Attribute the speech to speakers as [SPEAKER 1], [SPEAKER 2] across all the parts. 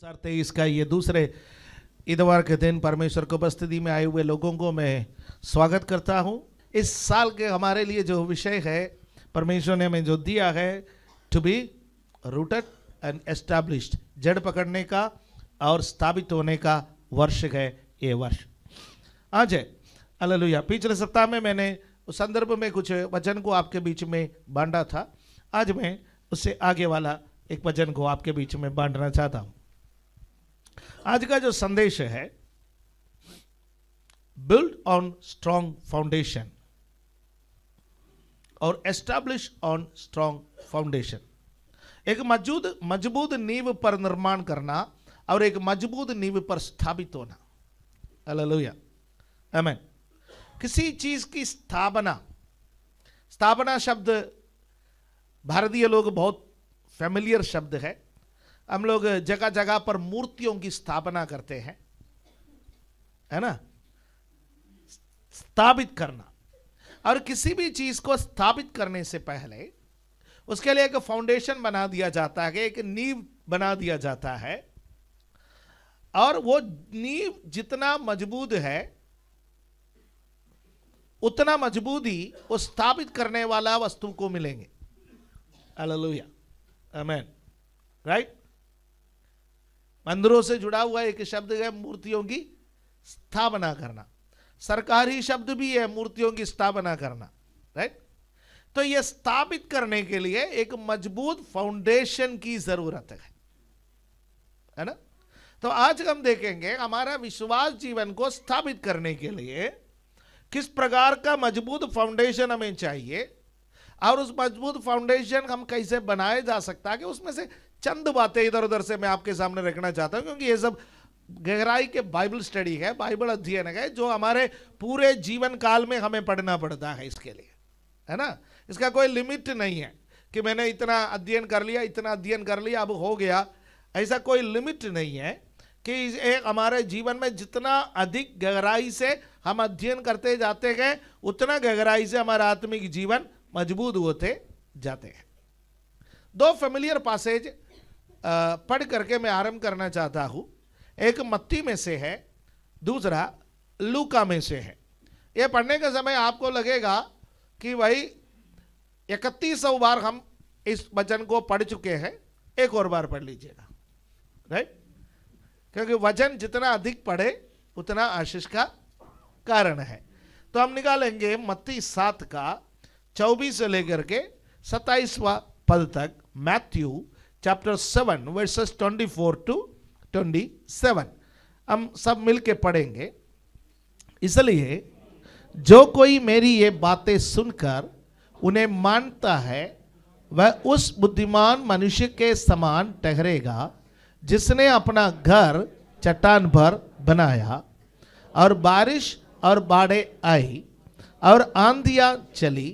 [SPEAKER 1] 2023 का ये दूसरे इतवार के दिन परमेश्वर की उपस्थिति में आए हुए लोगों को मैं स्वागत करता हूँ। इस साल के हमारे लिए जो विषय है परमेश्वर ने हमें जो दिया है, to be rooted and established, जड़ पकड़ने का और स्थापित होने का वर्ष है ये वर्ष। आज है हालेलुया। पिछले सप्ताह में मैंने उस संदर्भ में कुछ वचन को आपके बीच में बांटा था। आज मैं उससे आगे वाला एक वचन को आपके बीच में बांटना चाहता हूं। आज का जो संदेश है, बिल्ड ऑन स्ट्रॉन्ग फाउंडेशन और एस्टैब्लिश ऑन स्ट्रॉन्ग फाउंडेशन। एक मजबूत नींव पर निर्माण करना और एक मजबूत नींव पर स्थापित होना। हालेलुया, आमीन। किसी चीज की स्थापना शब्द भारतीय लोग बहुत फैमिलियर शब्द है। हम लोग जगह जगह पर मूर्तियों की स्थापना करते हैं, है ना, स्थापित करना। और किसी भी चीज को स्थापित करने से पहले उसके लिए एक फाउंडेशन बना दिया जाता है, एक नींव बना दिया जाता है। और वो नींव जितना मजबूत है उतना मजबूत ही वो स्थापित करने वाला वस्तु को मिलेंगे। हालेलुया, आमीन, राइट। मंदिरों से जुड़ा हुआ एक शब्द है मूर्तियों की स्थापना करना। सरकारी शब्द भी है मूर्तियों की स्थापना करना, राइट। तो यह स्थापित करने के लिए एक मजबूत फाउंडेशन की जरूरत है ना। तो आज हम देखेंगे हमारा विश्वास जीवन को स्थापित करने के लिए किस प्रकार का मजबूत फाउंडेशन हमें चाहिए और उस मजबूत फाउंडेशन हम कैसे बनाए जा सकता है। कि उसमें से चंद बातें इधर उधर से मैं आपके सामने रखना चाहता हूं, क्योंकि ये सब गहराई के बाइबल स्टडी है, बाइबल अध्ययन है, जो हमारे पूरे जीवन काल में हमें पढ़ना पड़ता है इसके लिए, है ना। इसका कोई लिमिट नहीं है कि मैंने इतना अध्ययन कर लिया अब हो गया। ऐसा कोई लिमिट नहीं है कि एक हमारे जीवन में जितना अधिक गहराई से हम अध्ययन करते जाते गए उतना गहराई से हमारा आत्मिक जीवन मजबूत होते जाते हैं। दो फेमिलियर पैसेज पढ़ करके मैं आरंभ करना चाहता हूं। एक मत्ती में से है, दूसरा लूका में से है। यह पढ़ने के समय आपको लगेगा कि भाई 3100 बार हम इस वचन को पढ़ चुके हैं, एक और बार पढ़ लीजिएगा, राइट। क्योंकि वचन जितना अधिक पढ़े उतना आशीष का कारण है। तो हम निकालेंगे मत्ती 7 का 24 से लेकर के 27वां पद तक, मैथ्यू चैप्टर 7 वर्सेस 24 to 27। हम सब मिलके पढ़ेंगे। इसलिए जो कोई मेरी ये बातें सुनकर उन्हें मानता है वह उस बुद्धिमान मनुष्य के समान ठहरेगा जिसने अपना घर चट्टान पर बनाया, और बारिश और बाढ़ें आई और आंधियां चली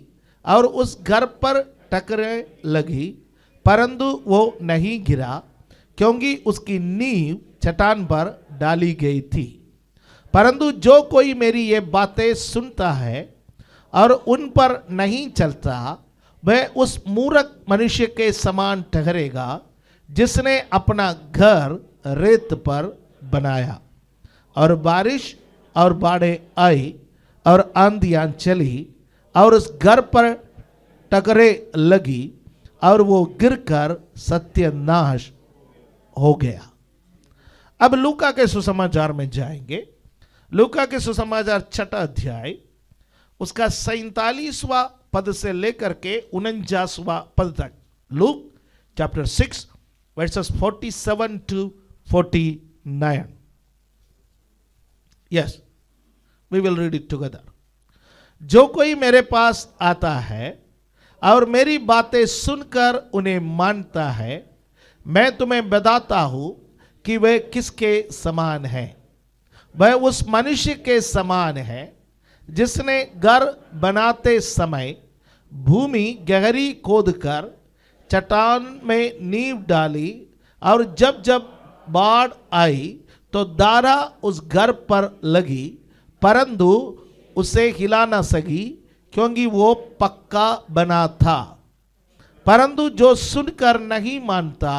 [SPEAKER 1] और उस घर पर टकरे लगी, परंतु वो नहीं गिरा क्योंकि उसकी नींव चट्टान पर डाली गई थी। परंतु जो कोई मेरी ये बातें सुनता है और उन पर नहीं चलता वह उस मूर्ख मनुष्य के समान ठहरेगा जिसने अपना घर रेत पर बनाया, और बारिश और बाढ़ें आई और आंधियां चली और उस घर पर टकरे लगी और वो गिरकर सत्यानाश हो गया। अब लूका के सुसमाचार में जाएंगे। लूका के सुसमाचार 6 अध्याय उसका 47वां पद से लेकर के 49वां पद तक। Luke chapter 6 verses 47 to 49। Yes, we will read it together. जो कोई मेरे पास आता है और मेरी बातें सुनकर उन्हें मानता है, मैं तुम्हें बताता हूं कि वह किसके समान है। वह उस मनुष्य के समान है जिसने घर बनाते समय भूमि गहरी खोदकर चट्टान में नींव डाली, और जब जब बाढ़ आई तो धारा उस घर पर लगी, परंतु उसे हिला न सकी क्योंकि वो पक्का बना था। परंतु जो सुनकर नहीं मानता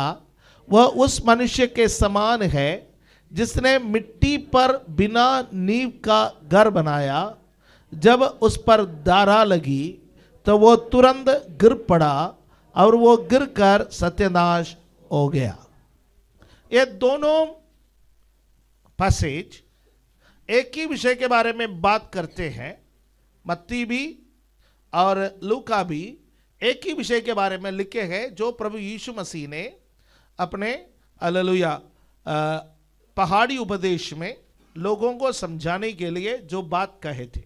[SPEAKER 1] वह उस मनुष्य के समान है जिसने मिट्टी पर बिना नींव का घर बनाया। जब उस पर दारा लगी तो वो तुरंत गिर पड़ा और वो गिरकर सत्यानाश हो गया। ये दोनों पैसेज एक ही विषय के बारे में बात करते हैं। मत्ती भी और लूका भी एक ही विषय के बारे में लिखे हैं जो प्रभु यीशु मसीह ने अपने हालेलुया पहाड़ी उपदेश में लोगों को समझाने के लिए जो बात कहे थे।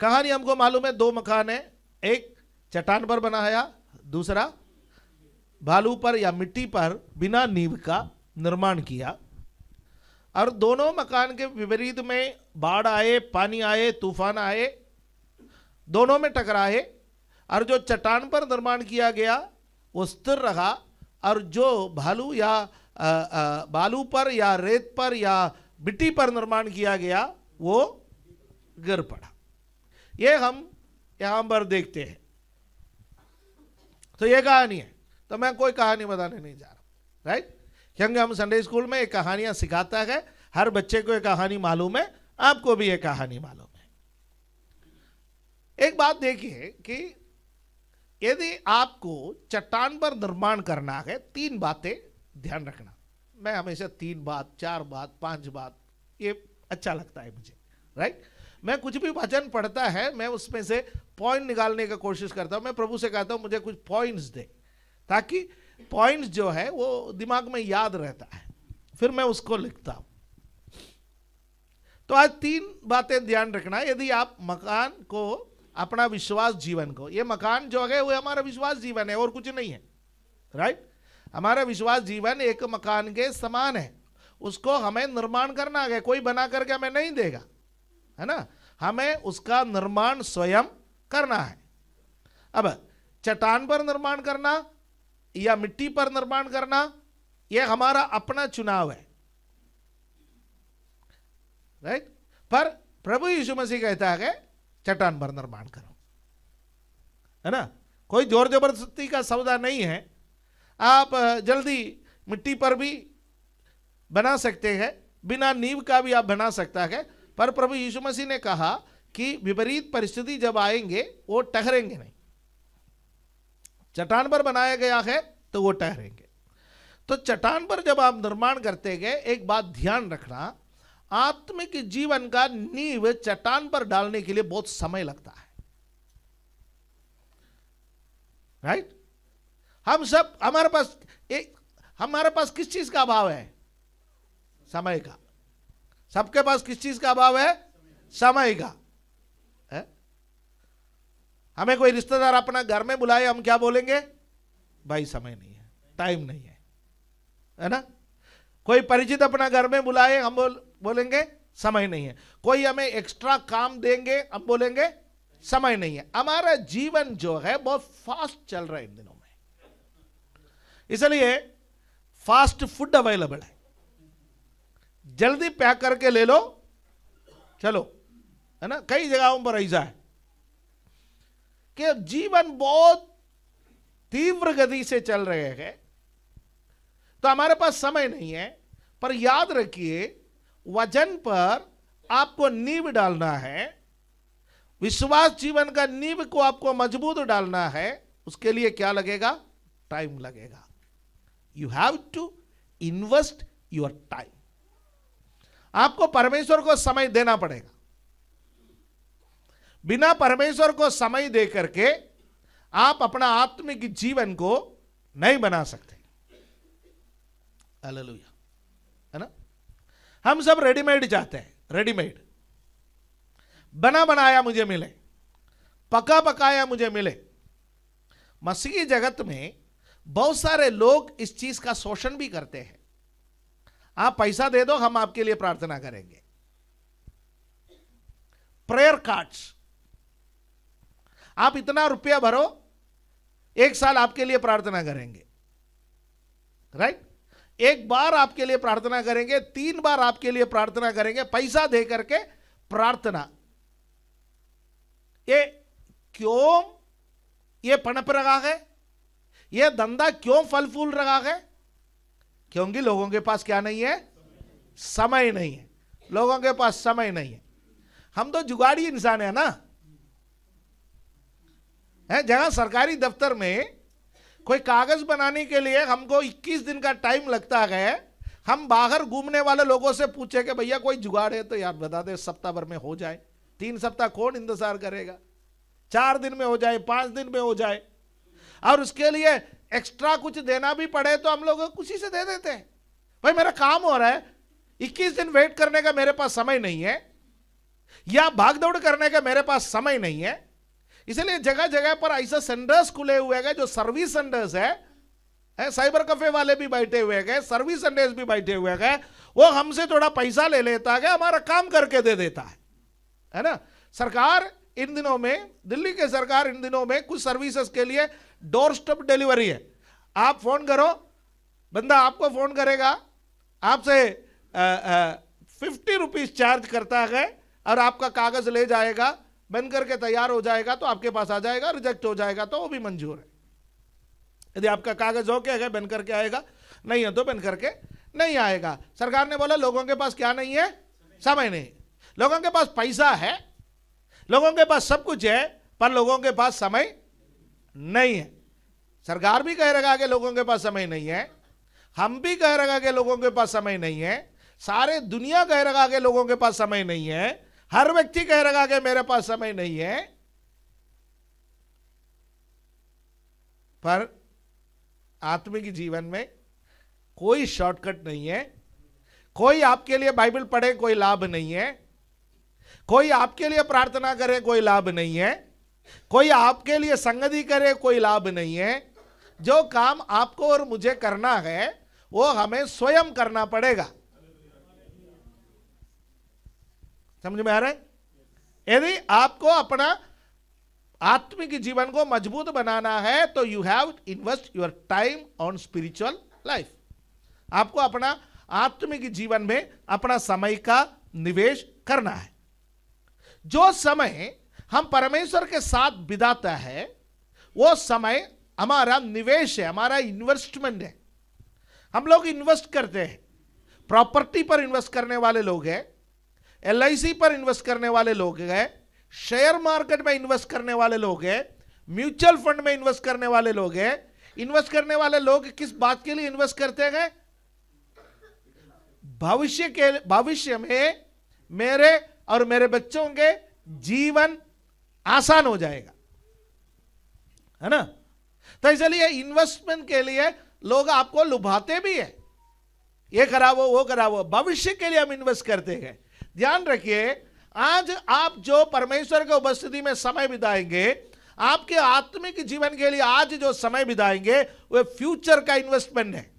[SPEAKER 1] कहानी हमको मालूम है, दो मकान है, एक चट्टान पर बनाया, दूसरा बालू पर या मिट्टी पर बिना नींव का निर्माण किया। और दोनों मकान के विपरीत में बाढ़ आए, पानी आए, तूफान आए, दोनों में टकराए। और जो चट्टान पर निर्माण किया गया वो स्थिर रहा, और जो बालू पर या रेत पर या मिट्टी पर निर्माण किया गया वो गिर पड़ा। ये हम यहां पर देखते हैं। तो ये कहानी है, तो मैं कोई कहानी बताने नहीं जा रहा, राइट? क्योंकि हम संडे स्कूल में एक कहानियां सिखाता है, हर बच्चे को एक कहानी मालूम है, आपको भी एक कहानी मालूम है। एक बात देखिए कि यदि आपको चट्टान पर निर्माण करना है, तीन बातें ध्यान रखना। मैं हमेशा 3 बात, 4 बात, 5 बात, ये अच्छा लगता है मुझे, राइट? मैं कुछ भी वचन पढ़ता है, मैं उसमें से पॉइंट निकालने का कोशिश करता हूं। मैं प्रभु से कहता हूं मुझे कुछ पॉइंट्स दे, ताकि पॉइंट्स जो है वो दिमाग में याद रहता है, फिर मैं उसको लिखता हूं। तो आज 3 बातें ध्यान रखना। यदि आप मकान को, अपना विश्वास जीवन को, ये मकान जो है वो हमारा विश्वास जीवन है और कुछ नहीं है, राइट? हमारा विश्वास जीवन एक मकान के समान है, उसको हमें निर्माण करना है। कोई बना करके हमें नहीं देगा, है ना? हमें उसका निर्माण स्वयं करना है। अब चट्टान पर निर्माण करना या मिट्टी पर निर्माण करना, यह हमारा अपना चुनाव है, राइट? पर प्रभु यीशु मसीह कहता है चट्टान पर निर्माण करो, है ना? कोई जोर जबरदस्ती का सौदा नहीं है। आप जल्दी मिट्टी पर भी बना सकते हैं, बिना नींव का भी आप बना सकता है। पर प्रभु यीशु मसीह ने कहा कि विपरीत परिस्थिति जब आएंगे वो ठहरेंगे नहीं। चट्टान पर बनाया गया है तो वो ठहरेंगे। तो चट्टान पर जब आप निर्माण करते गए, एक बात ध्यान रखना, आत्मिक जीवन का नींव चट्टान पर डालने के लिए बहुत समय लगता है, राइट? हम सब, हमारे पास किस चीज का अभाव है? समय का। सबके पास किस चीज का अभाव है? समय का है? हमें कोई रिश्तेदार अपना घर में बुलाए, हम क्या बोलेंगे? भाई समय नहीं है, टाइम नहीं है ना? कोई परिचित अपना घर में बुलाए, हम बोलेंगे समय नहीं है। कोई हमें एक्स्ट्रा काम देंगे, हम बोलेंगे समय नहीं है। हमारा जीवन जो है बहुत फास्ट चल रहा है इन दिनों में, इसलिए फास्ट फूड अवेलेबल है, जल्दी पैक करके ले लो, चलो, है ना? कई जगहों पर ऐसा है कि जीवन बहुत तीव्र गति से चल रहे हैं, तो हमारे पास समय नहीं है। पर याद रखिए, वचन पर आपको नींव डालना है, विश्वास जीवन का नींव को आपको मजबूत डालना है। उसके लिए क्या लगेगा? टाइम लगेगा। You have to invest your time. आपको परमेश्वर को समय देना पड़ेगा। बिना परमेश्वर को समय दे करके आप अपना आत्मिक जीवन को नहीं बना सकते। हालेलुया, है ना? हम सब रेडीमेड चाहते हैं, रेडीमेड, बना बनाया मुझे मिले, पका पकाया मुझे मिले। मसीही जगत में बहुत सारे लोग इस चीज का शोषण भी करते हैं। आप पैसा दे दो, हम आपके लिए प्रार्थना करेंगे। प्रेयर कार्ड्स, आप इतना रुपया भरो, 1 साल आपके लिए प्रार्थना करेंगे, राइट? 1 बार आपके लिए प्रार्थना करेंगे, 3 बार आपके लिए प्रार्थना करेंगे, पैसा दे करके प्रार्थना। ये क्यों ये पनप रहा है? यह धंधा क्यों फल फूल रहा है? क्योंकि लोगों के पास क्या नहीं है? समय नहीं है। लोगों के पास समय नहीं है। हम तो जुगाड़ी इंसान है ना, है? जहां सरकारी दफ्तर में कोई कागज बनाने के लिए हमको 21 दिन का टाइम लगता है, हम बाहर घूमने वाले लोगों से पूछे कि भैया कोई जुगाड़ है तो यार बता दे, सप्ताह भर में हो जाए। 3 सप्ताह कौन इंतजार करेगा? 4 दिन में हो जाए, 5 दिन में हो जाए। और उसके लिए एक्स्ट्रा कुछ देना भी पड़े तो हम लोग खुशी से दे देते हैं। भाई मेरा काम हो रहा है, 21 दिन वेट करने का मेरे पास समय नहीं है, या भागदौड़ करने का मेरे पास समय नहीं है। इसलिए जगह जगह पर ऐसा सेंटर्स खुले हुए हैं जो सर्विस सेंटर्स है, साइबर कैफे वाले भी बैठे हुए हैं, सर्विस सेंटर्स भी बैठे हुए हैं। वो हमसे थोड़ा पैसा ले लेता है, हमारा काम करके दे देता है ना। सरकार इन दिनों में, दिल्ली के सरकार इन दिनों में कुछ सर्विसेज के लिए डोर स्टेप डिलीवरी है। आप फोन करो, बंदा आपको फोन करेगा, आपसे 50 रुपीज चार्ज करता है और आपका कागज ले जाएगा, बन करके तैयार हो जाएगा तो आपके पास आ जाएगा। रिजेक्ट हो जाएगा तो वो भी मंजूर है। यदि आपका कागज हो क्या बन करके आएगा, नहीं है तो बन करके नहीं आएगा। सरकार ने बोला लोगों के पास क्या नहीं है? समय नहीं। लोगों के पास पैसा है, लोगों के पास सब कुछ है, पर लोगों के पास समय नहीं है। सरकार भी कह रहा है कि लोगों के पास समय नहीं है, हम भी कह रहा है कि लोगों के पास समय नहीं है, सारे दुनिया कह रहा है कि लोगों के पास समय नहीं है, हर व्यक्ति कह रहा है कि मेरे पास समय नहीं है। पर आत्मिक जीवन में कोई शॉर्टकट नहीं है। कोई आपके लिए बाइबल पढ़े कोई लाभ नहीं है, कोई आपके लिए प्रार्थना करे कोई लाभ नहीं है, कोई आपके लिए संगति करे कोई लाभ नहीं है। जो काम आपको और मुझे करना है वो हमें स्वयं करना पड़ेगा। समझ में आ रहा है? यदि आपको अपना आत्मिक जीवन को मजबूत बनाना है तो you have invest your time on spiritual life. आपको अपना आत्मिक जीवन में अपना समय का निवेश करना है। जो समय हम परमेश्वर के साथ बिताता है वो समय हमारा निवेश है, हमारा इन्वेस्टमेंट है। हम लोग इन्वेस्ट करते हैं, प्रॉपर्टी पर इन्वेस्ट करने वाले लोग हैं, LIC पर इन्वेस्ट करने वाले लोग हैं, शेयर मार्केट में इन्वेस्ट करने वाले लोग हैं, म्यूचुअल फंड में इन्वेस्ट करने वाले लोग हैं। इन्वेस्ट करने वाले लोग किस बात के लिए इन्वेस्ट करते हैं? भविष्य में मेरे और मेरे बच्चों के जीवन आसान हो जाएगा, है ना। तो इसलिए इन्वेस्टमेंट के लिए लोग आपको लुभाते भी है, ये करावो वो करावो, भविष्य के लिए हम इन्वेस्ट करते हैं। ध्यान रखिए, आज आप जो परमेश्वर के उपस्थिति में समय बिताएंगे, आपके आत्मिक जीवन के लिए आज जो समय बिताएंगे वो फ्यूचर का इन्वेस्टमेंट है।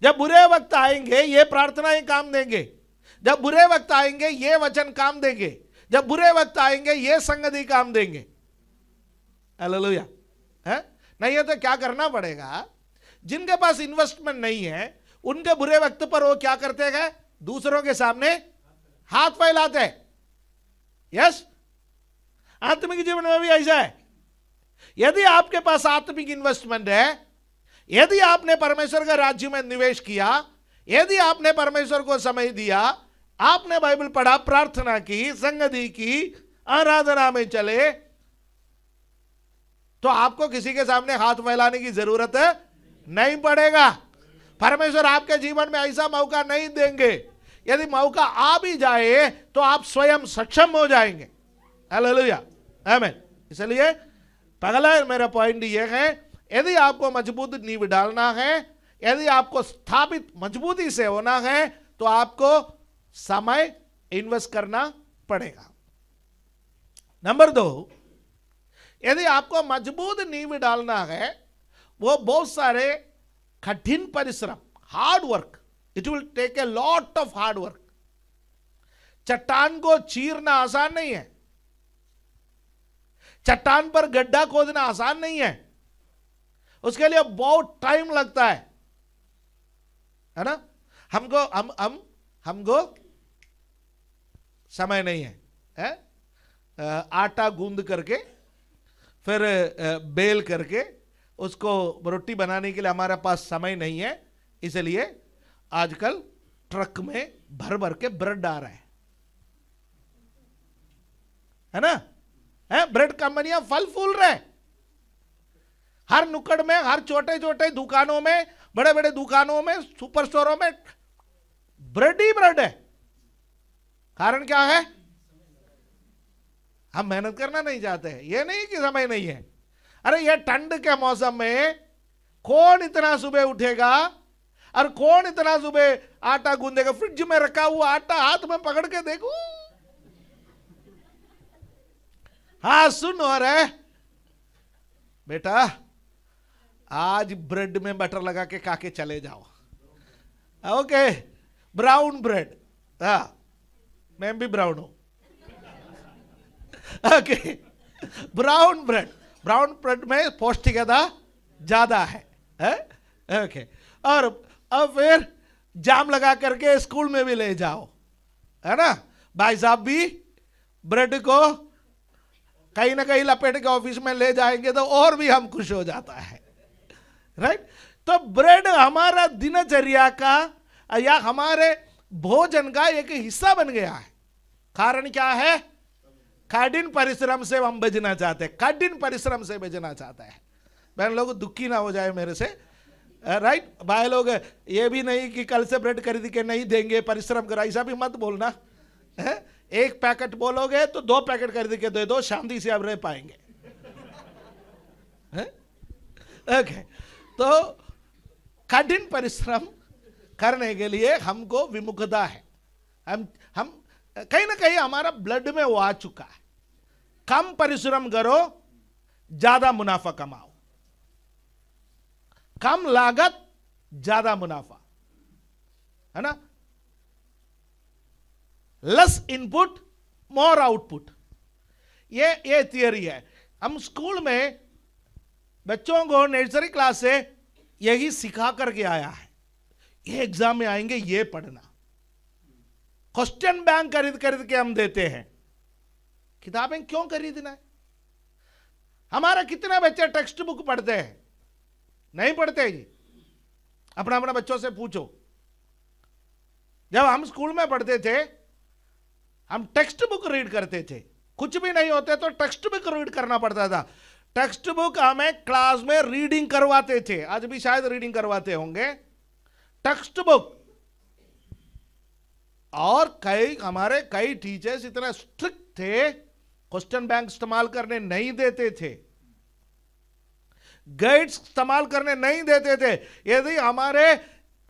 [SPEAKER 1] जब बुरे वक्त आएंगे ये प्रार्थनाएं काम देंगे, जब बुरे वक्त आएंगे ये वचन काम देंगे, जब बुरे वक्त आएंगे ये संगति काम देंगे। हालेलुया। है नहीं है तो क्या करना पड़ेगा? जिनके पास इन्वेस्टमेंट नहीं है उनके बुरे वक्त पर वो क्या करते हैं? दूसरों के सामने हाथ फैलाते हैं। यस, आत्मिक जीवन में भी ऐसा है। यदि आपके पास आत्मिक इन्वेस्टमेंट है, यदि आपने परमेश्वर के राज्य में निवेश किया, यदि आपने परमेश्वर को समय दिया, आपने बाइबल पढ़ा, प्रार्थना की, संगति की, आराधना में चले, तो आपको किसी के सामने हाथ फैलाने की जरूरत नहीं पड़ेगा। परमेश्वर आपके जीवन में ऐसा मौका नहीं देंगे। यदि मौका आ भी जाए तो आप स्वयं सक्षम हो जाएंगे। हालेलुया, आमीन। इसलिए पहला मेरा पॉइंट यह है, यदि आपको मजबूत नींव डालना है, यदि आपको स्थापित मजबूती से होना है तो आपको समय इन्वेस्ट करना पड़ेगा। नंबर 2, यदि आपको मजबूत नींव डालना है, वो बहुत सारे कठिन परिश्रम, hard work, it will take a lot of hard work. चट्टान को चीरना आसान नहीं है, चट्टान पर गड्ढा खोदना आसान नहीं है, उसके लिए बहुत टाइम लगता है ना। हमको समय नहीं है, आटा गूंद करके फिर बेल करके उसको रोटी बनाने के लिए हमारे पास समय नहीं है, इसलिए आजकल ट्रक में भर भर के ब्रेड आ रहा है ना, है ब्रेड कंपनियां फल फूल रहे, हर नुक्कड़ में, हर छोटे छोटे दुकानों में, बड़े बड़े दुकानों में, सुपर स्टोरों में ब्रेड ही ब्रेड है। कारण क्या है? हम मेहनत करना नहीं चाहते हैं। ये नहीं कि समय नहीं है, अरे ये ठंड के मौसम में कौन इतना सुबह उठेगा और कौन इतना सुबह आटा गूंदेगा? फ्रिज में रखा हुआ आटा हाथ में पकड़ के देखो, हाँ सुन हो रहे बेटा, आज ब्रेड में बटर लगा के खा के चले जाओ, ओके, ब्राउन ब्रेड, हाँ मैं भी ब्राउन हूं, ओके, ब्राउन ब्रेड में पौष्टिकता ज्यादा है, ओके। और अब फिर जाम लगा करके स्कूल में भी ले जाओ, है ना, भाई साहब भी ब्रेड को कहीं ना कहीं लपेट के ऑफिस में ले जाएंगे तो और भी हम खुश हो जाता है, राइट। तो ब्रेड हमारा दिनचर्या का या हमारे भोजन का एक हिस्सा बन गया है। कारण क्या है? कठिन परिश्रम से हम बचना चाहते हैं, कठिन परिश्रम से बचना चाहता है। बहन लोग दुखी ना हो जाए मेरे से, राइट। भाई लोग ये भी नहीं कि कल से ब्रेड खरीद के नहीं देंगे, परिश्रम करा, ऐसा भी मत बोलना है। एक पैकेट बोलोगे तो 2 पैकेट खरीद के दे दो, शांति से आप रह पाएंगे, ओके। तो कठिन परिश्रम करने के लिए हमको विमुखता है, हम कहीं ना कहीं हमारा ब्लड में वो आ चुका है। कम परिश्रम करो, ज्यादा मुनाफा कमाओ, कम लागत ज्यादा मुनाफा, है ना, लेस इनपुट मोर आउटपुट, ये थियरी है। हम स्कूल में बच्चों को नर्सरी क्लास से यही सिखा करके आया है, ये एग्जाम में आएंगे ये पढ़ना। क्वेश्चन बैंक खरीद के हम देते हैं, किताबें क्यों खरीदना है? हमारा कितने बच्चे टेक्स्ट बुक पढ़ते हैं? नहीं पढ़ते जी। अपना बच्चों से पूछो। जब हम स्कूल में पढ़ते थे, हम टेक्स्ट बुक रीड करते थे, कुछ भी नहीं होते तो टेक्स्ट बुक रीड करना पड़ता था। टेक्स्ट बुक हमें क्लास में रीडिंग करवाते थे, आज भी शायद रीडिंग करवाते होंगे टेक्स्ट बुक। और हमारे कई टीचर्स इतना स्ट्रिक्ट थे, क्वेश्चन बैंक इस्तेमाल करने नहीं देते थे, गाइड्स इस्तेमाल करने नहीं देते थे। यदि हमारे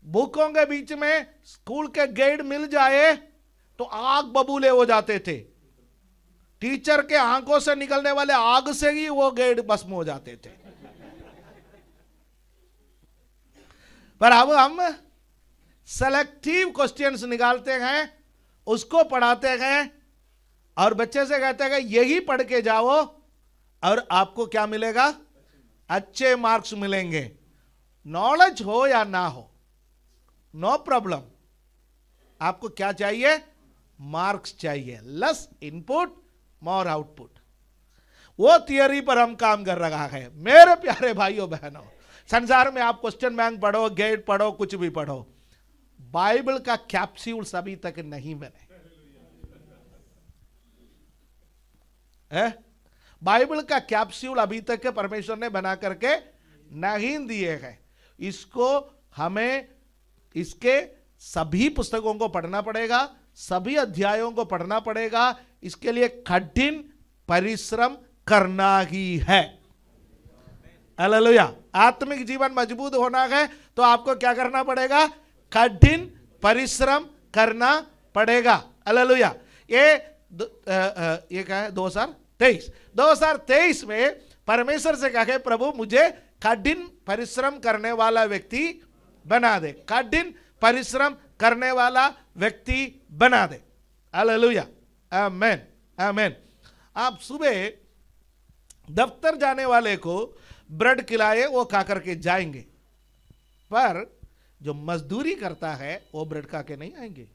[SPEAKER 1] बुकों के बीच में स्कूल के गाइड मिल जाए तो आग बबूले हो जाते थे, टीचर के आंखों से निकलने वाले आग से ही वो गाइड भस्म हो जाते थे। पर अब हम सेलेक्टिव क्वेश्चंस निकालते हैं, उसको पढ़ाते हैं और बच्चे से कहते हैं यही पढ़ के जाओ और आपको क्या मिलेगा? अच्छे मार्क्स मिलेंगे। नॉलेज हो या ना हो, नो प्रॉब्लम। आपको क्या चाहिए? मार्क्स चाहिए। लेस इनपुट मोर आउटपुट। वो थियरी पर हम काम कर रहा है। मेरे प्यारे भाइयों बहनों, संसार में आप क्वेश्चन बैंक पढ़ो, गाइड पढ़ो, कुछ भी पढ़ो, बाइबल का कैप्सूल्स अभी तक नहीं बने है? बाइबल का कैप्सूल अभी तक परमेश्वर ने बना करके नहीं दिए हैं। इसको हमें इसके सभी पुस्तकों को पढ़ना पड़ेगा, सभी अध्यायों को पढ़ना पड़ेगा। इसके लिए कठिन परिश्रम करना ही है। हालेलुया। आत्मिक जीवन मजबूत होना है तो आपको क्या करना पड़ेगा? कठिन परिश्रम करना पड़ेगा। हालेलुया। ये क्या है? 2023 में परमेश्वर से कहा, प्रभु मुझे कठिन परिश्रम करने वाला व्यक्ति बना दे, कठिन परिश्रम करने वाला व्यक्ति बना दे। हालेलुया, आमेन, आमेन। आप सुबह दफ्तर जाने वाले को ब्रेड खिलाए, वो खा करके जाएंगे, पर जो मजदूरी करता है वो ब्रेड खा के नहीं आएंगे।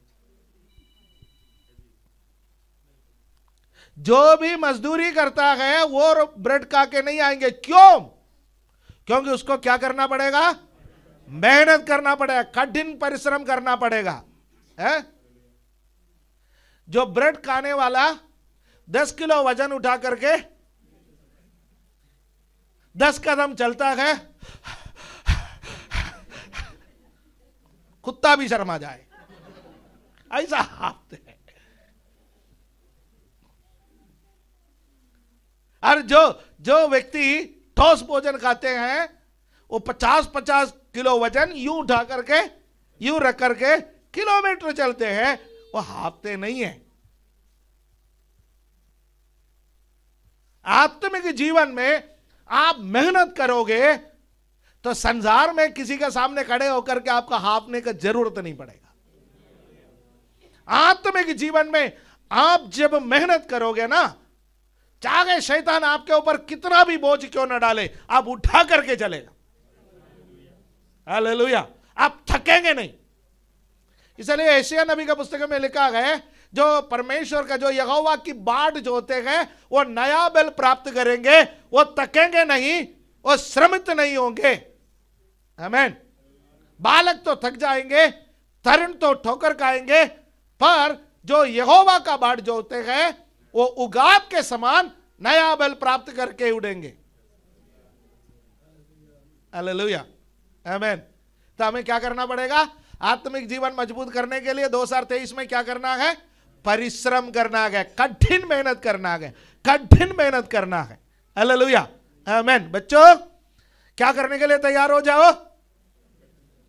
[SPEAKER 1] जो भी मजदूरी करता है वो ब्रेड खा के नहीं आएंगे। क्यों? क्योंकि उसको क्या करना पड़ेगा? मेहनत करना पड़ेगा, कठिन परिश्रम करना पड़ेगा, है? जो ब्रेड खाने वाला 10 किलो वजन उठा करके 10 कदम चलता है, कुत्ता भी शर्मा जाए, ऐसा हाथ है। और जो व्यक्ति ठोस भोजन खाते हैं वो 50-50 किलो वजन यूं उठा करके यूं रख करके किलोमीटर चलते हैं, वो हाफते नहीं है। आत्मिक जीवन में आप मेहनत करोगे तो संसार में किसी के सामने खड़े होकर के आपका हाफने का जरूरत नहीं पड़ेगा। आत्मिक जीवन में आप जब मेहनत करोगे ना, चाहे शैतान आपके ऊपर कितना भी बोझ क्यों न डाले, आप उठा करके चलेगा। हालेलुया, आप थकेंगे नहीं। इसलिए यशायाह नबी का पुस्तक में लिखा है, जो परमेश्वर का जो यहोवा की बाट जो होते हैं वो नया बल प्राप्त करेंगे, वो थकेंगे नहीं, वो श्रमित नहीं होंगे। आमीन। बालक तो थक जाएंगे, तरुण तो ठोकर खाएंगे, पर जो यहोवा का बाट जो होते हैं वो उगाब के समान नया बल प्राप्त करके उड़ेंगे। हालेलुया, आमीन। तो हमें क्या करना पड़ेगा? आत्मिक जीवन मजबूत करने के लिए 2023 में क्या करना है? परिश्रम करना है, कठिन मेहनत करना है, कठिन मेहनत करना है। हालेलुया, आमीन। बच्चों, क्या करने के लिए तैयार हो जाओ?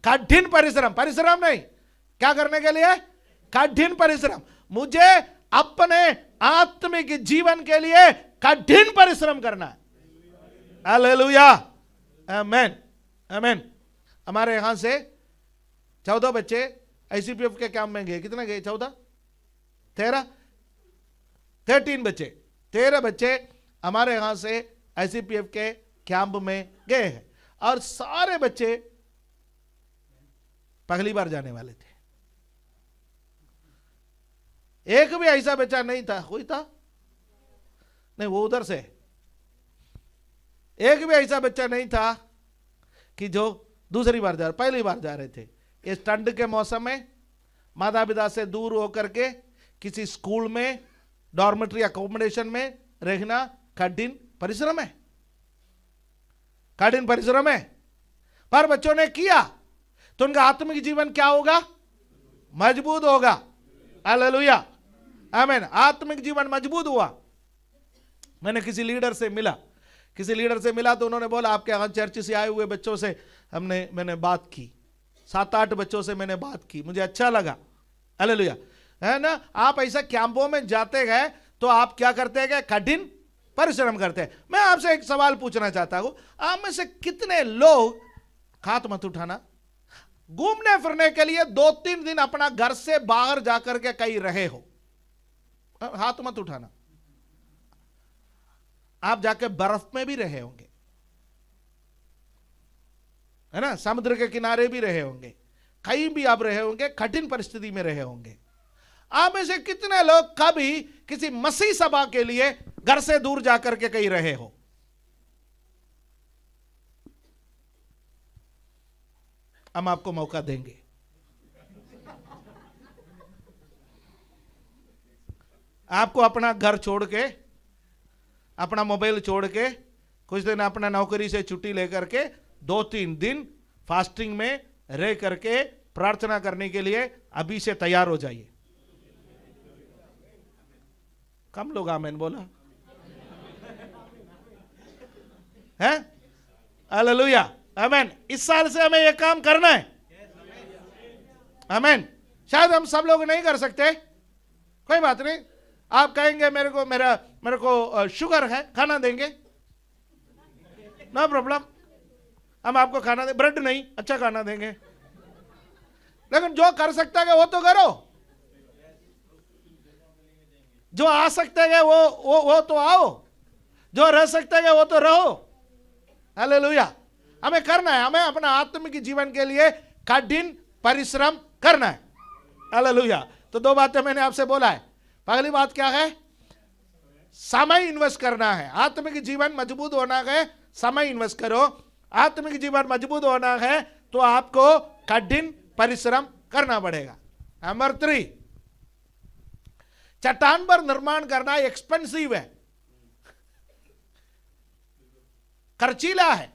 [SPEAKER 1] कठिन परिश्रम। परिश्रम नहीं, क्या करने के लिए? कठिन परिश्रम। मुझे अपने आत्मिक जीवन के लिए कठिन परिश्रम करना है। हालेलुया, आमीन, आमीन। हमारे यहां से 14 बच्चे आईसीपीएफ के कैंप में गए। कितने गए? 14, 13 बच्चे, 13 बच्चे हमारे यहां से आईसीपीएफ के कैंप में गए हैं, और सारे बच्चे पहली बार जाने वाले थे। एक भी ऐसा बच्चा नहीं था, कोई था नहीं, वो उधर से। एक भी ऐसा बच्चा नहीं था कि जो दूसरी बार पहली बार जा रहे थे। इस ठंड के मौसम में माता पिता से दूर होकर के किसी स्कूल में डॉर्मेट्री अकोमोडेशन में रहना कठिन परिश्रम है, कठिन परिश्रम है। पर बच्चों ने किया तो उनका आत्मिक जीवन क्या होगा? मजबूत होगा। हालेलुया, आमीन। आत्मिक जीवन मजबूत हुआ। मैंने किसी लीडर से मिला तो उन्होंने बोला, आपके यहाँ चर्च से आए हुए बच्चों से मैंने बात की, 7-8 बच्चों से मैंने बात की, मुझे अच्छा लगा। हालेलुया, है ना। आप ऐसा कैंपों में जाते हैं तो आप क्या करते हैं? कठिन परिश्रम करते हैं। मैं आपसे एक सवाल पूछना चाहता हूं, आप में से कितने लोग, हाथ मत उठाना, घूमने फिरने के लिए 2-3 दिन अपना घर से बाहर जाकर के कहीं रहे हो? हाथ मत उठाना। आप जाके बर्फ में भी रहे होंगे, है ना, समुद्र के किनारे भी रहे होंगे, कहीं भी आप रहे होंगे, कठिन परिस्थिति में रहे होंगे। आप में से कितने लोग कभी किसी मसीह सभा के लिए घर से दूर जाकर के कहीं रहे हो? हम आपको मौका देंगे। आपको अपना घर छोड़ के, अपना मोबाइल छोड़ के, कुछ दिन अपना नौकरी से छुट्टी लेकर के 2-3 दिन फास्टिंग में रह करके प्रार्थना करने के लिए अभी से तैयार हो जाइए। कम लोग आमीन बोला है? हालेलुया, आमीन। इस साल से हमें यह काम करना है। आमीन। शायद हम सब लोग नहीं कर सकते, कोई बात नहीं। आप कहेंगे मेरे को शुगर है, खाना देंगे, नो प्रॉब्लम, हम आपको खाना दे, ब्रेड नहीं, अच्छा खाना देंगे। लेकिन जो कर सकता है वो तो करो, जो आ सकते हैं वो तो आओ, जो रह सकते हैं वो तो रहो। हालेलुया, हमें करना है, हमें अपना आत्मिक जीवन के लिए कठिन परिश्रम करना है। हालेलुया। तो 2 बातें मैंने आपसे बोला है। पहली बात क्या है? समय इन्वेस्ट करना है। आत्मिक जीवन मजबूत होना है, समय इन्वेस्ट करो। आत्मिक जीवन मजबूत होना है तो आपको कठिन परिश्रम करना पड़ेगा। नंबर 3, चट्टान पर निर्माण करना एक्सपेंसिव है, खर्चीला है,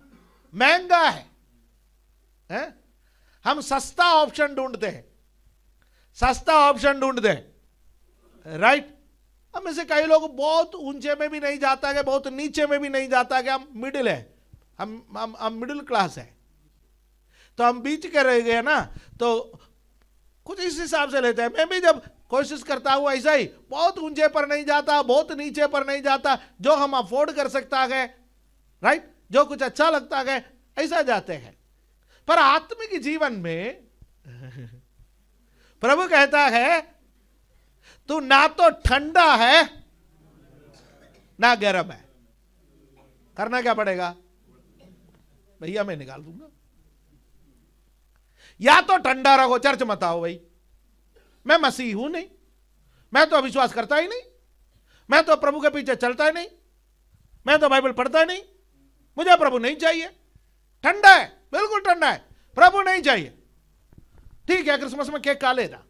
[SPEAKER 1] महंगा है? हम सस्ता ऑप्शन ढूंढते हैं, सस्ता ऑप्शन ढूंढते हैं, राइट? हम में से कई लोग बहुत ऊंचे में भी नहीं जाता है, बहुत नीचे में भी नहीं जाता है, हम मिडिल है, हम मिडिल क्लास है, तो हम बीच के रह गए ना, तो कुछ इस हिसाब से लेते हैं। मैं भी जब कोशिश करता हूं ऐसा ही, बहुत ऊंचे पर नहीं जाता, बहुत नीचे पर नहीं जाता, जो हम अफोर्ड कर सकता है, राइट, जो कुछ अच्छा लगता है ऐसा जाते हैं। पर आत्मिक जीवन में प्रभु कहता है तू ना तो ठंडा है ना गर्म है, करना क्या पड़ेगा भैया? मैं निकाल दूंगा। या तो ठंडा रहो, चर्च मत आओ भाई, मैं मसीह हूं नहीं, मैं तो अविश्वास करता ही नहीं, मैं तो प्रभु के पीछे चलता ही नहीं, मैं तो बाइबल पढ़ता ही नहीं, मुझे प्रभु नहीं चाहिए। ठंडा है, बिल्कुल ठंडा है, प्रभु नहीं चाहिए। ठीक है, क्रिसमस में केक खा लेना,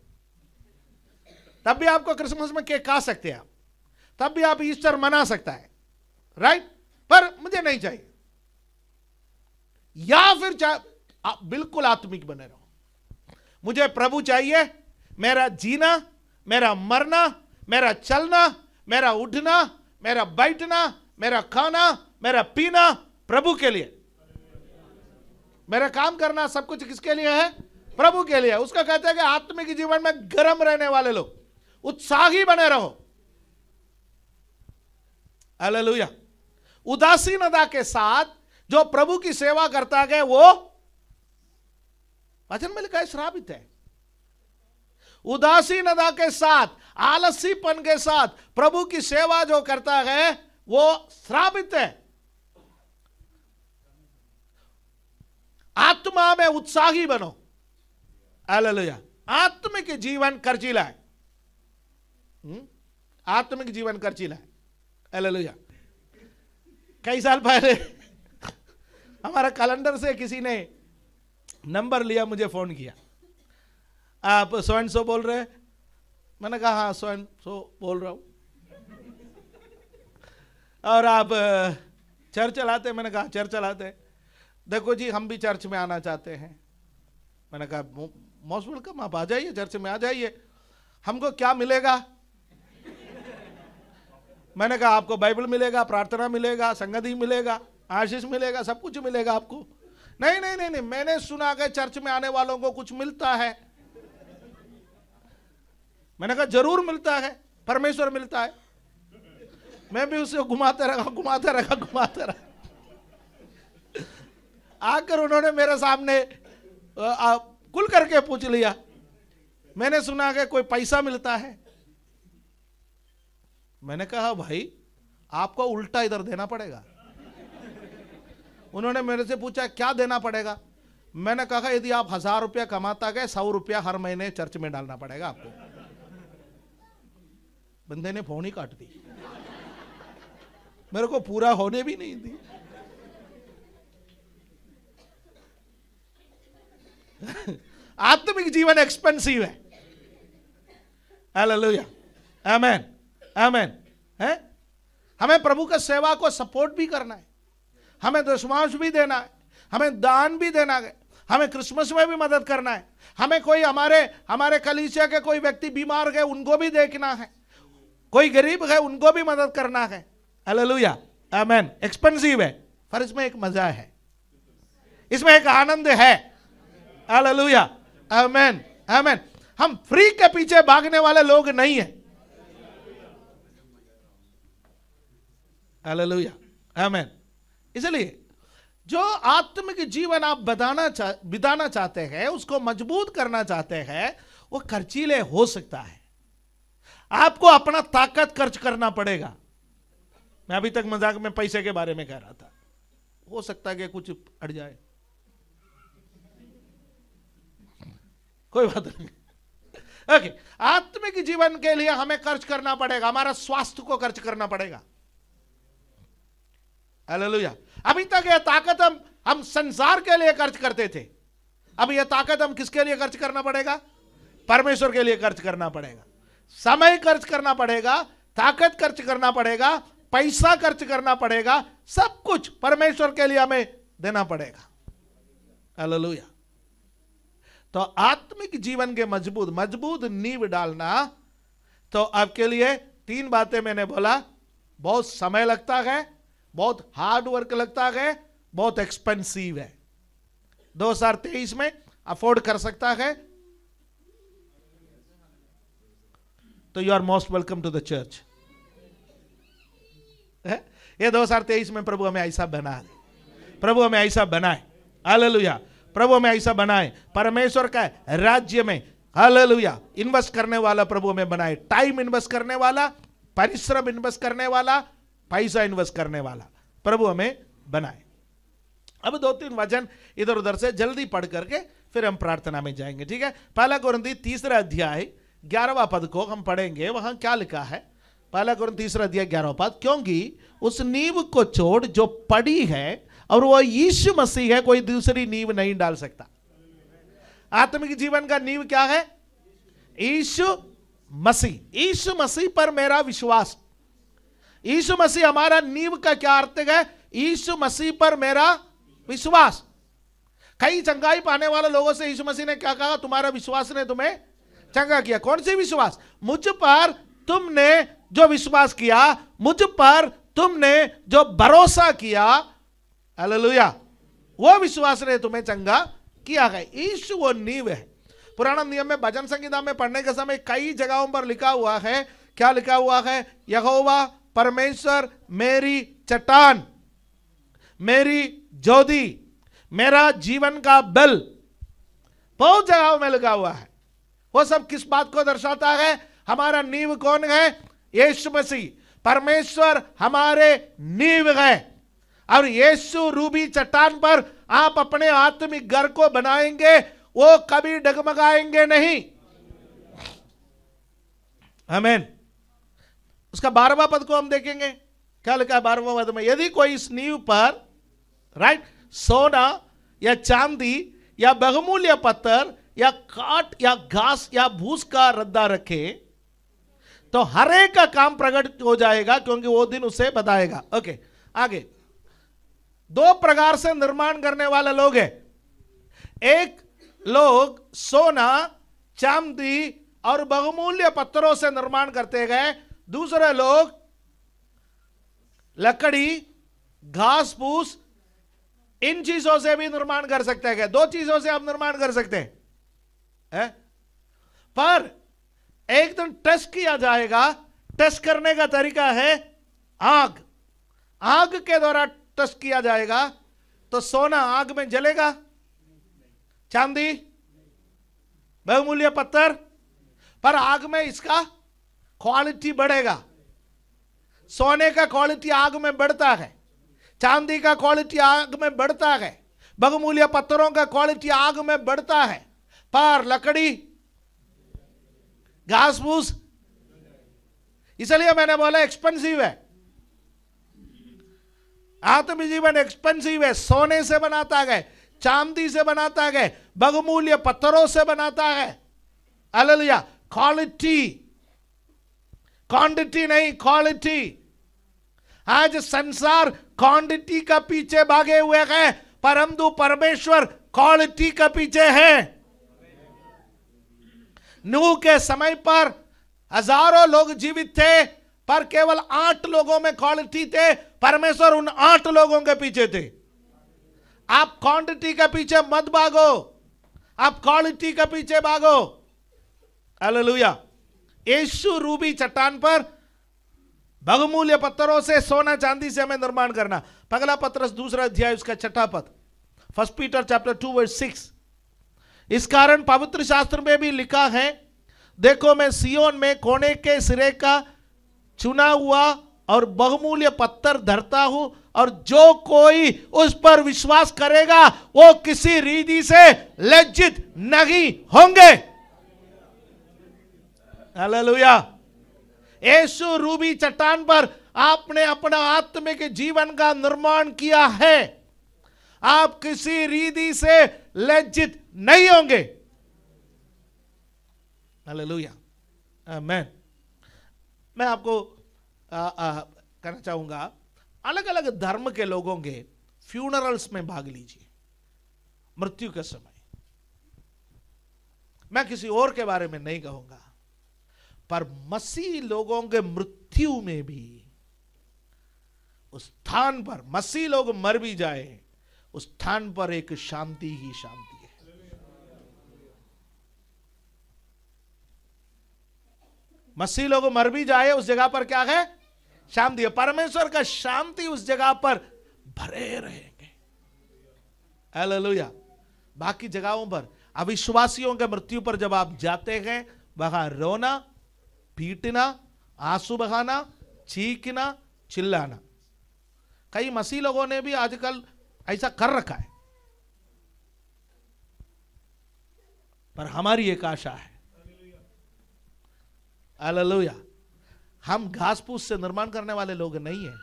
[SPEAKER 1] तब भी आपको क्रिसमस में केक खा सकते हैं आप, तब भी आप ईस्टर मना सकता है, राइट, पर मुझे नहीं चाहिए। या फिर आप बिल्कुल आत्मिक बने रहो, मुझे प्रभु चाहिए, मेरा जीना, मेरा मरना, मेरा चलना, मेरा उठना, मेरा बैठना, मेरा खाना, मेरा पीना प्रभु के लिए, मेरा काम करना, सब कुछ किसके लिए है? प्रभु के लिए। उसका कहते हैं कि आत्मिक जीवन में गर्म रहने वाले लोग उत्साही बने रहो। हालेलुया। उदासीनता के साथ जो प्रभु की सेवा करता है वो वचन में लिखा है श्रापित है। उदासीनता के साथ, आलसीपन के साथ प्रभु की सेवा जो करता है वो श्रापित है। आत्मा में उत्साही बनो। हालेलुया। आत्मिक जीवन खर्चीला है, आत्मिक जीवन खर्चीला है। हालेलुया। कई साल पहले हमारा कैलेंडर से किसी ने नंबर लिया, मुझे फोन किया, आप सो एंड सो बोल रहे हैं? मैंने कहा हाँ सो एंड सो बोल रहा हूं। और आप चर्च चलाते? मैंने कहा चर्च चलाते। देखो जी हम भी चर्च में आना चाहते हैं। मैंने कहा मोस्ट वेलकम, आप आ जाइए, चर्च में आ जाइए। हमको क्या मिलेगा? मैंने कहा आपको बाइबल मिलेगा, प्रार्थना मिलेगा, संगति मिलेगा, आशीष मिलेगा, सब कुछ मिलेगा आपको। नहीं नहीं नहीं नहीं, मैंने सुना कि चर्च में आने वालों को कुछ मिलता है। मैंने कहा जरूर मिलता है, परमेश्वर मिलता है। मैं भी उसे घुमाते रहा। आकर उन्होंने मेरे सामने खुल करके पूछ लिया, मैंने सुना कि कोई पैसा मिलता है। मैंने कहा भाई आपको उल्टा इधर देना पड़ेगा। उन्होंने मेरे से पूछा क्या देना पड़ेगा? मैंने कहा यदि आप 1000 रुपया कमाता गए, 100 रुपया हर महीने चर्च में डालना पड़ेगा आपको। बंदे ने फोन ही काट दी, मेरे को पूरा होने भी नहीं दी। आत्मिक जीवन एक्सपेंसिव है। हालेलुया, आमेन, आमेन। है हमें प्रभु का सेवा को सपोर्ट भी करना है, हमें दशमांश भी देना है, हमें दान भी देना है, हमें क्रिसमस में भी मदद करना है, हमें कोई हमारे कलीसिया के कोई व्यक्ति बीमार है उनको भी देखना है, कोई गरीब है उनको भी मदद करना है। हालेलुया, आमेन। एक्सपेंसिव है पर इसमें एक मजा है, इसमें एक आनंद है। हालेलुया, आमेन, आमेन। हम फ्री के पीछे भागने वाले लोग नहीं है। हालेलुया, आमेन। इसलिए जो आत्मिक जीवन आप बिताना चाहते हैं, उसको मजबूत करना चाहते हैं, वो खर्चीले हो सकता है। आपको अपना ताकत खर्च करना पड़ेगा। मैं अभी तक मजाक में पैसे के बारे में कह रहा था, हो सकता है कि कुछ अड़ जाए, कोई बात नहीं। ओके, आत्मिक जीवन के लिए हमें खर्च करना पड़ेगा, हमारा स्वास्थ्य को खर्च करना पड़ेगा। हालेलुया। अभी तक यह ताकत हम संसार के लिए खर्च करते थे, अब यह ताकत हम किसके लिए खर्च करना पड़ेगा? परमेश्वर के लिए खर्च करना पड़ेगा। समय खर्च करना पड़ेगा, ताकत खर्च करना पड़ेगा, पैसा खर्च करना पड़ेगा, सब कुछ परमेश्वर के लिए हमें देना पड़ेगा। हालेलुया। तो आत्मिक जीवन के मजबूत नींव डालना, तो आपके लिए 3 बातें मैंने बोला। बहुत समय लगता है, बहुत हार्ड वर्क लगता है, बहुत एक्सपेंसिव है। 2023 में अफोर्ड कर सकता है तो you are most welcome to the church. ये 2023 में प्रभु हमें ऐसा बना दे, प्रभु हमें ऐसा बनाए। हालेलुया। प्रभु हमें ऐसा बनाए, परमेश्वर का राज्य में, हालेलुया, इन्वेस्ट करने वाला प्रभु हमें बनाए। टाइम इन्वेस्ट करने वाला, परिश्रम इन्वेस्ट करने वाला, पैसा इन्वेस्ट करने वाला प्रभु हमें बनाए। अब 2-3 वचन इधर उधर से जल्दी पढ़ करके फिर हम प्रार्थना में जाएंगे, ठीक है। 1 कोरिन्थी 3 अध्याय 11वां पद को हम पढ़ेंगे। वहां क्या लिखा है? 1 कोरिन्थी 3 अध्याय 11वां पद, क्योंकि उस नींव को छोड़ जो पड़ी है और वो यीशु मसीह है, कोई दूसरी नींव नहीं डाल सकता। आत्मिक जीवन का नींव क्या है? यीशु मसीह। यीशु मसीह पर मेरा विश्वास। यीशु मसीह हमारा नींव का क्या अर्थ है? यीशु मसीह पर मेरा विश्वास। कई चंगाई पाने वाले लोगों से यीशु मसीह ने क्या कहा? तुम्हारा विश्वास ने तुम्हें चंगा किया। कौन सी विश्वास? मुझ पर तुमने जो विश्वास किया, मुझ पर तुमने जो भरोसा किया, हालेलुया, वो विश्वास ने तुम्हें चंगा किया है। यीशु वो नींव है। पुराना नियम में भजन संगीता में पढ़ने के समय कई जगहों पर लिखा हुआ है, क्या लिखा हुआ है? यहोवा परमेश्वर मेरी चट्टान, मेरी ज्योति, मेरा जीवन का बल। बहुत जगहों में लिखा हुआ है। वो सब किस बात को दर्शाता है? हमारा नींव कौन है? यीशु मसीह। परमेश्वर हमारे नींव है और यीशु रूबी चट्टान पर आप अपने आत्मिक घर को बनाएंगे, वो कभी डगमगाएंगे नहीं। आमीन। उसका 12वां पद को हम देखेंगे, क्या लिखा है 12वां पद में? यदि कोई इस नींव पर, राइट, सोना या चांदी या बहुमूल्य पत्थर या काट या घास या भूस का रद्दा रखे तो हर एक का काम प्रकट हो जाएगा, क्योंकि वो दिन उसे बताएगा। ओके, आगे 2 प्रकार से निर्माण करने वाले लोग हैं। एक लोग सोना, चांदी और बहुमूल्य पत्थरों से निर्माण करते गए, दूसरे लोग लकड़ी, घास फूस, इन चीजों से भी निर्माण कर सकते हैं। 2 चीजों से आप निर्माण कर सकते हैं, पर एक दिन टेस्ट किया जाएगा। टेस्ट करने का तरीका है आग। आग के द्वारा टेस्ट किया जाएगा। तो सोना आग में जलेगा, चांदी, बहुमूल्य पत्थर, पर आग में इसका क्वालिटी बढ़ेगा। सोने का क्वालिटी आग में बढ़ता है, चांदी का क्वालिटी आग में बढ़ता है, बहुमूल्य पत्थरों का क्वालिटी आग में बढ़ता है, पर लकड़ी, घास फूस, इसलिए मैंने बोला एक्सपेंसिव है। आत्मिक जीवन एक्सपेंसिव है। सोने से बनाता है, चांदी से बनाता है, बहुमूल्य पत्थरों से बनाता है। हालेलुया। क्वालिटी, क्वांटिटी नहीं, क्वालिटी। आज संसार क्वांटिटी का पीछे भागे हुए है, परंतु परमेश्वर क्वालिटी का पीछे है। नूह के समय पर हजारों लोग जीवित थे, पर केवल 8 लोगों में क्वालिटी थे। परमेश्वर उन 8 लोगों के पीछे थे। आप क्वांटिटी के पीछे मत भागो, आप क्वालिटी के पीछे भागो। हालेलुया। यीशु रूबी चट्टान पर बहुमूल्य पत्थरों से, सोना चांदी से हमें निर्माण करना। पगला पत्रस 2 अध्याय उसका 6 पद, 1 पीटर चैप्टर 2 वर्स 6। इस कारण पवित्र शास्त्र में भी लिखा है, देखो मैं सियोन में कोने के सिरे का चुना हुआ और बहुमूल्य पत्थर धरता हूं, और जो कोई उस पर विश्वास करेगा वो किसी रीति से लज्जित नहीं होंगे। हालेलुया। यीशु रूबी चट्टान पर आपने अपना आत्मिक जीवन का निर्माण किया है। आप किसी रीति से लज्जित नहीं होंगे। हालेलुया, आमीन। मैं आपको कहना चाहूंगा, अलग अलग धर्म के लोगों के फ्यूनरल्स में भाग लीजिए मृत्यु के समय। मैं किसी और के बारे में नहीं कहूंगा, पर मसीह लोगों के मृत्यु में भी उस स्थान पर, मसीह लोग मर भी जाए, उस स्थान पर एक शांति ही शांति है। मसीह लोग मर भी जाए, उस जगह पर क्या है? शांति है। परमेश्वर का शांति उस जगह पर भरे रहेंगे। हालेलुया। बाकी जगहों पर, अविश्वासियों के मृत्यु पर जब आप जाते हैं, वहां रोना, पीटना, आंसू बहाना, चीखना, चिल्लाना। कई मसीह लोगों ने भी आजकल ऐसा कर रखा है, पर हमारी एक आशा है। हालेलुया। हम घास फूस से निर्माण करने वाले लोग नहीं हैं,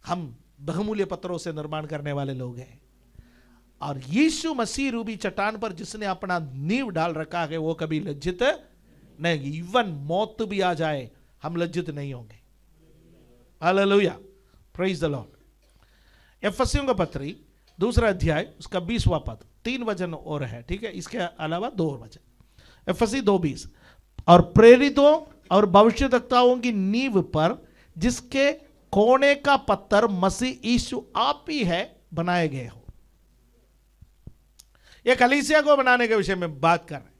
[SPEAKER 1] हम बहुमूल्य पत्थरों से निर्माण करने वाले लोग हैं। और यीशु मसीह रूबी चट्टान पर जिसने अपना नींव डाल रखा है, वो कभी लज्जित नहीं। इवन मौत भी आ जाए, हम लज्जित नहीं होंगे। Hallelujah, praise the Lord. एफेसियों का पत्री 2 अध्याय उसका 20वां पद, 3 वचन और है, ठीक है, इसके अलावा 2 और वचन। एफेसी 2:20, और प्रेरितों और भविष्यद्वक्ताओं की नींव पर, जिसके कोने का पत्थर मसीह यीशु आप ही है, बनाए गए हो। ये कलीसिया को बनाने के विषय में बात कर रहे हैं।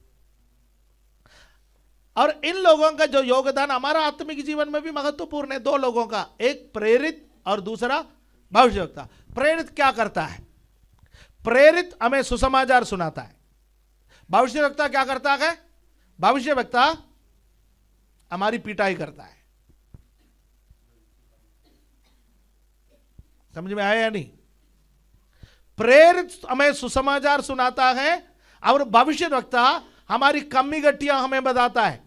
[SPEAKER 1] और इन लोगों का जो योगदान हमारा आत्मिक जीवन में भी महत्वपूर्ण है। 2 लोगों का, एक प्रेरित और दूसरा भविष्यवक्ता। प्रेरित क्या करता है? प्रेरित हमें सुसमाचार सुनाता है। भविष्यवक्ता क्या करता है? भविष्यवक्ता हमारी पिटाई करता है। समझ में आया या नहीं? प्रेरित हमें सुसमाचार सुनाता है और भविष्यवक्ता हमारी कमी गट्टियां हमें बताता है।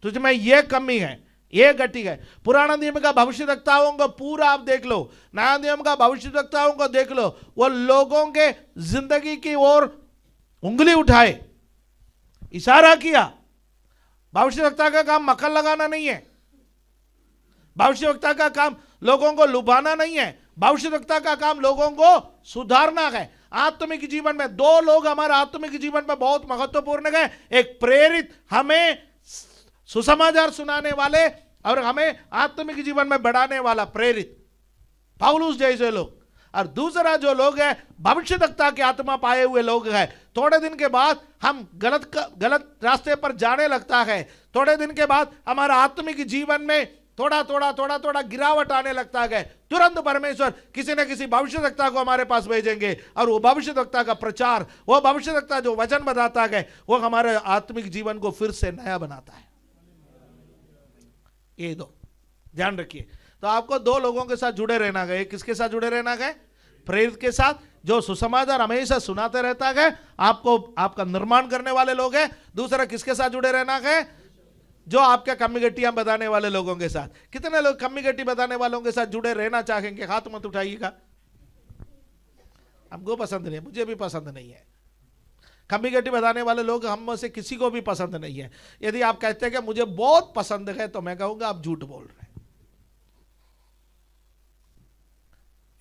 [SPEAKER 1] तुझ में यह कमी है, यह गट्टी है। पुराना नियम का भविष्यवक्ताओं को पूरा आप देख लो, नया नियम का भविष्यवक्ताओं को देख लो, वो लोगों के जिंदगी की ओर उंगली उठाए, इशारा किया। भविष्यवक्ता का काम मक्खन लगाना नहीं है, भविष्यवक्ता का काम लोगों को लुभाना नहीं है, भविष्यवक्ता का काम लोगों को सुधारना है। आत्मिक जीवन में 2 लोग हमारे आत्मिक जीवन में बहुत महत्वपूर्ण है। एक प्रेरित, हमें सुसमाचार सुनाने वाले, और हमें आत्मिक जीवन में बढ़ाने वाला प्रेरित, पौलुस जैसे लोग। और दूसरा जो लोग है, भविष्यवक्ता की आत्मा पाए हुए लोग हैं। थोड़े दिन के बाद हम गलत रास्ते पर जाने लगता है, थोड़े दिन के बाद हमारा आत्मिक जीवन में थोड़ा गिरावट आने लगता है, तुरंत परमेश्वर किसी न किसी भविष्यवक्ता को हमारे पास भेजेंगे, और वो भविष्यवक्ता का प्रचार, वो भविष्यवक्ता जो वचन बताता है, वो हमारे आत्मिक जीवन को फिर से नया बनाता है। ये 2 ध्यान रखिए। तो आपको 2 लोगों के साथ जुड़े रहना है। किसके साथ जुड़े रहना है? प्रेरित के साथ, जो सुसमाचार हमेशा सुनाते रहता है, आपको आपका निर्माण करने वाले लोग हैं। दूसरा किसके साथ जुड़े रहना है? जो आपके कमी गट्टियां बताने वाले लोगों के साथ। कितने लोग कमी गट्टी बताने वालों के साथ जुड़े रहना चाहेंगे? हाथ मत उठाइएगा। हमको पसंद नहीं है, मुझे भी पसंद नहीं है। कमी गट्टी बताने वाले लोग हम में से किसी को भी पसंद नहीं है। यदि आप कहते हैं कि मुझे बहुत पसंद है, तो मैं कहूंगा आप झूठ बोल रहे हैं।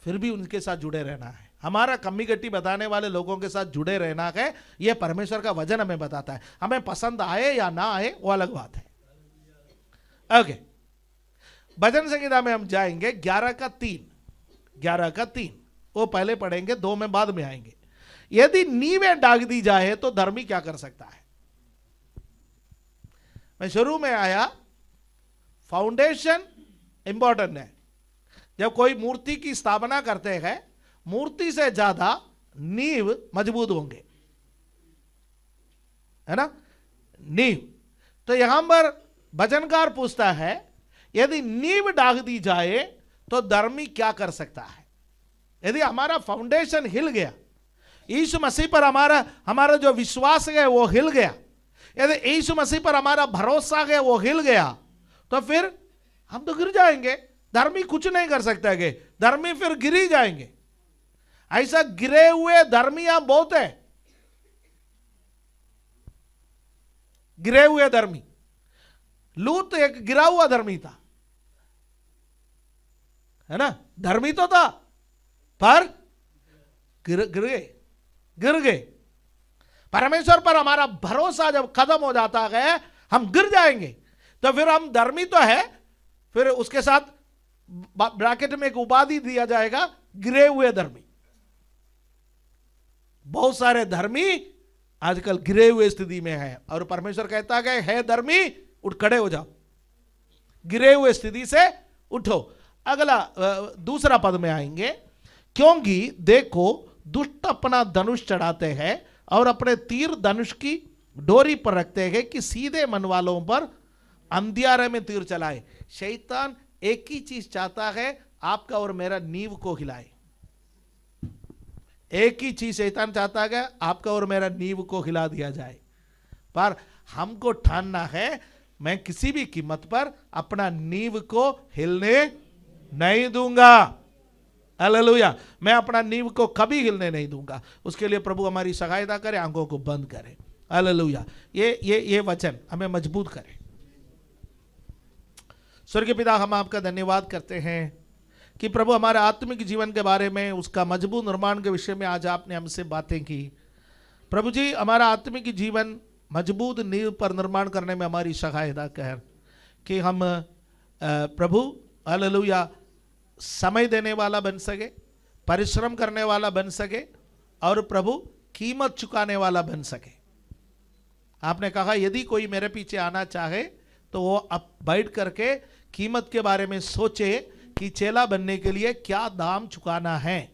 [SPEAKER 1] फिर भी उनके साथ जुड़े रहना है। हमारा कमी गट्टी बताने वाले लोगों के साथ जुड़े रहना है। यह परमेश्वर का वचन हमें बताता है। हमें पसंद आए या ना आए, वो अलग बात है। ओके, भजन संहिता में हम जाएंगे 11:3 वो पहले पढ़ेंगे, 2 में बाद में आएंगे। यदि नींवें डाग दी जाए तो धर्मी क्या कर सकता है? मैं शुरू में आया, फाउंडेशन इंपॉर्टेंट है। जब कोई मूर्ति की स्थापना करते हैं, मूर्ति से ज्यादा नींव मजबूत होंगे, है ना? नींव। तो यहां पर भजनकार पूछता है, यदि नींव डाग दी जाए तो धर्मी क्या कर सकता है? यदि हमारा फाउंडेशन हिल गया, यीशु मसीह पर हमारा जो विश्वास है वो हिल गया, यदि यीशु मसीह पर हमारा भरोसा है वो हिल गया तो फिर हम तो गिर जाएंगे। धर्मी कुछ नहीं कर सकता है, धर्मी फिर गिर ही जाएंगे। ऐसा गिरे हुए धर्मी यहां बहुत है, गिरे हुए धर्मी। लूत एक गिरा हुआ धर्मी था, है ना, धर्मी तो था पर गिर गए। परमेश्वर पर हमारा भरोसा जब खत्म हो जाता है हम गिर जाएंगे। तो फिर हम धर्मी तो है, फिर उसके साथ ब्रैकेट में एक उपाधि दिया जाएगा, गिरे हुए धर्मी। बहुत सारे धर्मी आजकल गिरे हुए स्थिति में है और परमेश्वर कहता है धर्मी उठ खड़े हो जाओ, गिरे हुए स्थिति से उठो। अगला दूसरा पद में आएंगे, क्योंकि देखो दुष्ट अपना धनुष चढ़ाते हैं और अपने तीर धनुष की डोरी पर रखते हैं कि सीधे मन वालों पर अंधियारे में तीर चलाए। शैतान एक ही चीज चाहता है, आपका और मेरा नींव को हिलाए। एक ही चीज शैतान चाहता है, आपका और मेरा नींव को हिला दिया जाए। पर हमको ठानना है, मैं किसी भी कीमत पर अपना नींव को हिलने नहीं दूंगा। हालेलुया, मैं अपना नींव को कभी हिलने नहीं दूंगा। उसके लिए प्रभु हमारी सहायता करे, आंखों को बंद करे। हालेलुया, ये वचन हमें मजबूत करे। स्वर्गीय पिता, हम आपका धन्यवाद करते हैं कि प्रभु हमारे आत्मिक जीवन के बारे में, उसका मजबूत निर्माण के विषय में आज आपने हमसे बातें की। प्रभु जी, हमारा आत्मिक जीवन मजबूत नींव पर निर्माण करने में हमारी सहायता कर कि हम प्रभु हालेलुया समय देने वाला बन सके, परिश्रम करने वाला बन सके और प्रभु कीमत चुकाने वाला बन सके। आपने कहा यदि कोई मेरे पीछे आना चाहे तो वो अब बैठ करके कीमत के बारे में सोचे कि चेला बनने के लिए क्या दाम चुकाना है,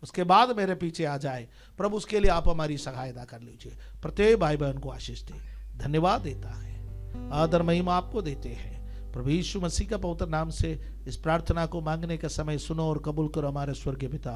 [SPEAKER 1] उसके बाद मेरे पीछे आ जाए। प्रभु उसके लिए आप हमारी सहायता कर लीजिए। प्रत्येक भाई बहन को आशीष दे, धन्यवाद देता है, आदर महिमा आपको देते हैं। प्रभु यीशु मसीह का पवित्र नाम से इस प्रार्थना को मांगने का समय सुनो और कबूल करो हमारे स्वर्गीय पिता।